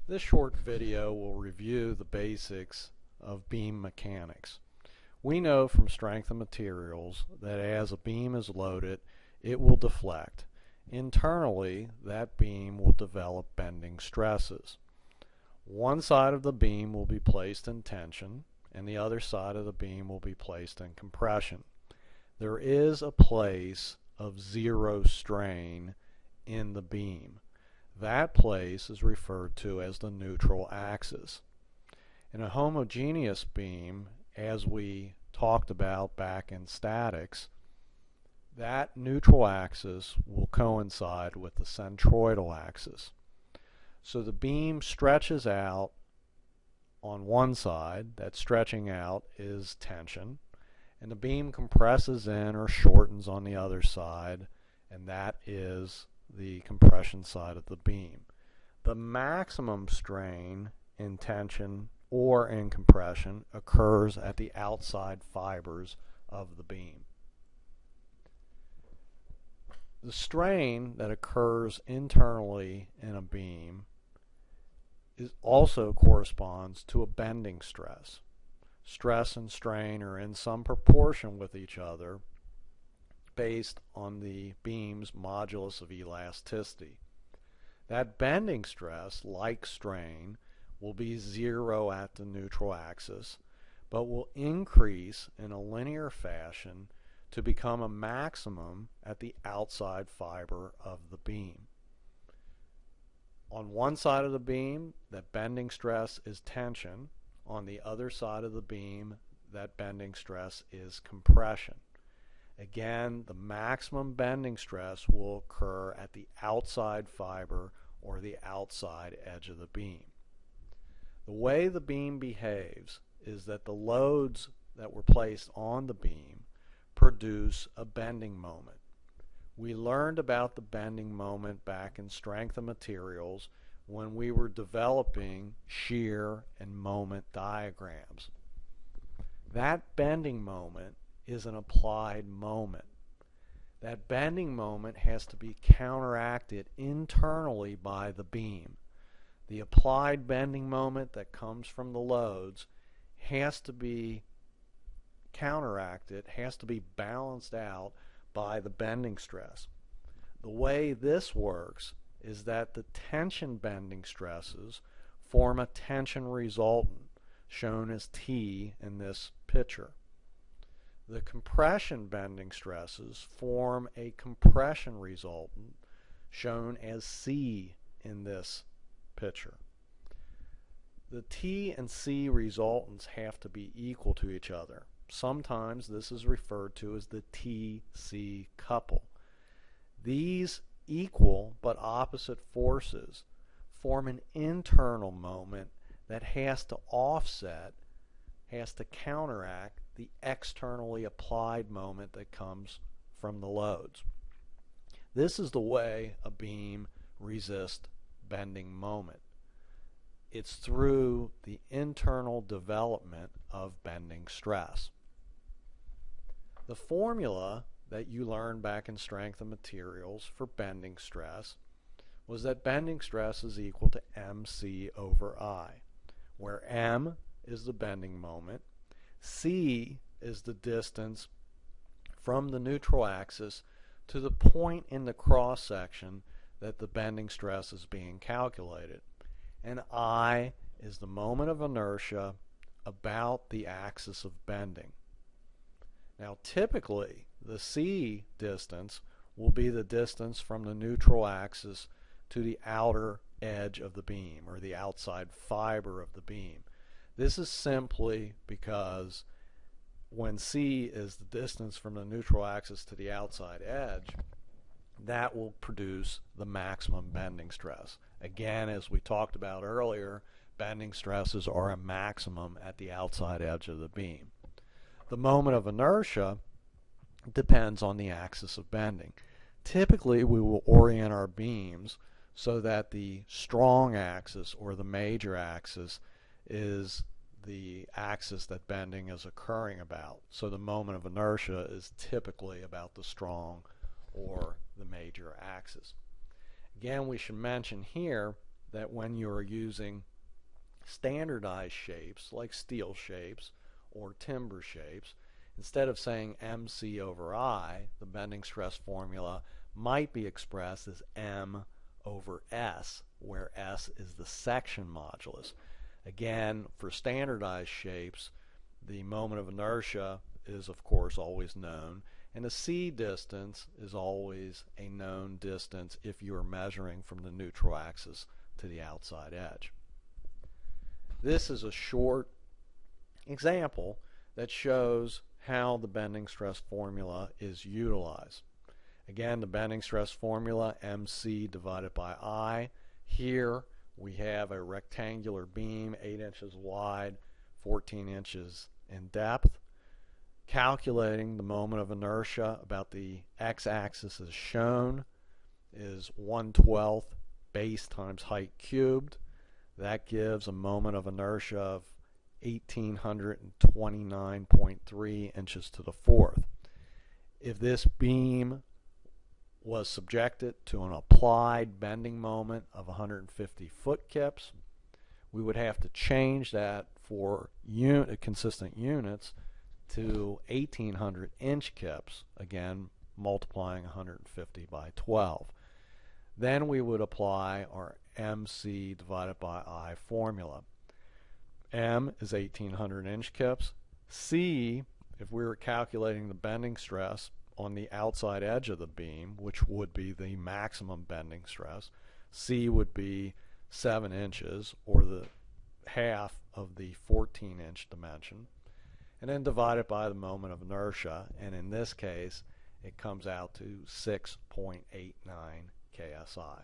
This short video will review the basics of beam mechanics. We know from strength of materials that as a beam is loaded, it will deflect. Internally, that beam will develop bending stresses. One side of the beam will be placed in tension, and the other side of the beam will be placed in compression. There is a place of zero strain in the beam. That place is referred to as the neutral axis. In a homogeneous beam, as we talked about back in statics, that neutral axis will coincide with the centroidal axis. So the beam stretches out on one side. That stretching out is tension, and the beam compresses in or shortens on the other side, and that is the compression side of the beam. The maximum strain in tension or in compression occurs at the outside fibers of the beam. The strain that occurs internally in a beam also corresponds to a bending stress. Stress and strain are in some proportion with each other based on the beam's modulus of elasticity. That bending stress, like strain, will be zero at the neutral axis, but will increase in a linear fashion to become a maximum at the outside fiber of the beam. On one side of the beam, that bending stress is tension. On the other side of the beam, that bending stress is compression. Again, the maximum bending stress will occur at the outside fiber or the outside edge of the beam. The way the beam behaves is that the loads that were placed on the beam produce a bending moment. We learned about the bending moment back in strength of materials when we were developing shear and moment diagrams. That bending moment is an applied moment. That bending moment has to be counteracted internally by the beam. The applied bending moment that comes from the loads has to be counteracted, has to be balanced out by the bending stress. The way this works is that the tension bending stresses form a tension resultant, shown as T in this picture. The compression bending stresses form a compression resultant, shown as C in this picture. The T and C resultants have to be equal to each other. Sometimes this is referred to as the T-C couple. These equal but opposite forces form an internal moment that has to offset, has to counteract the externally applied moment that comes from the loads. This is the way a beam resists bending moment. It's through the internal development of bending stress. The formula that you learned back in strength of materials for bending stress was that bending stress is equal to mc over I, where m is the bending moment, c is the distance from the neutral axis to the point in the cross section that the bending stress is being calculated, and I is the moment of inertia about the axis of bending. Now typically the c distance will be the distance from the neutral axis to the outer edge of the beam, or the outside fiber of the beam. This is simply because when c is the distance from the neutral axis to the outside edge, that will produce the maximum bending stress. Again, as we talked about earlier, bending stresses are a maximum at the outside edge of the beam. The moment of inertia depends on the axis of bending. Typically, we will orient our beams so that the strong axis, or the major axis, is the axis that bending is occurring about. So the moment of inertia is typically about the strong or the major axis. Again, we should mention here that when you're using standardized shapes like steel shapes or timber shapes, instead of saying mc over I, the bending stress formula might be expressed as m over s, where s is the section modulus. Again, for standardized shapes, the moment of inertia is of course always known, and the c distance is always a known distance if you are measuring from the neutral axis to the outside edge. This is a short example that shows how the bending stress formula is utilized. Again, the bending stress formula, mc divided by I. Here we have a rectangular beam, 8 inches wide, 14 inches in depth. Calculating the moment of inertia about the x-axis as shown is 1/12 base times height cubed. That gives a moment of inertia of 1829.3 inches to the fourth. If this beam was subjected to an applied bending moment of 150 foot kips, we would have to change that for consistent units to 1800 inch kips, again multiplying 150 by 12. Then we would apply our mc divided by I formula. M is 1800 inch kips. C, if we were calculating the bending stress on the outside edge of the beam, which would be the maximum bending stress, C would be 7 inches, or the half of the 14 inch dimension, and then divide it by the moment of inertia, and in this case it comes out to 6.89 KSI.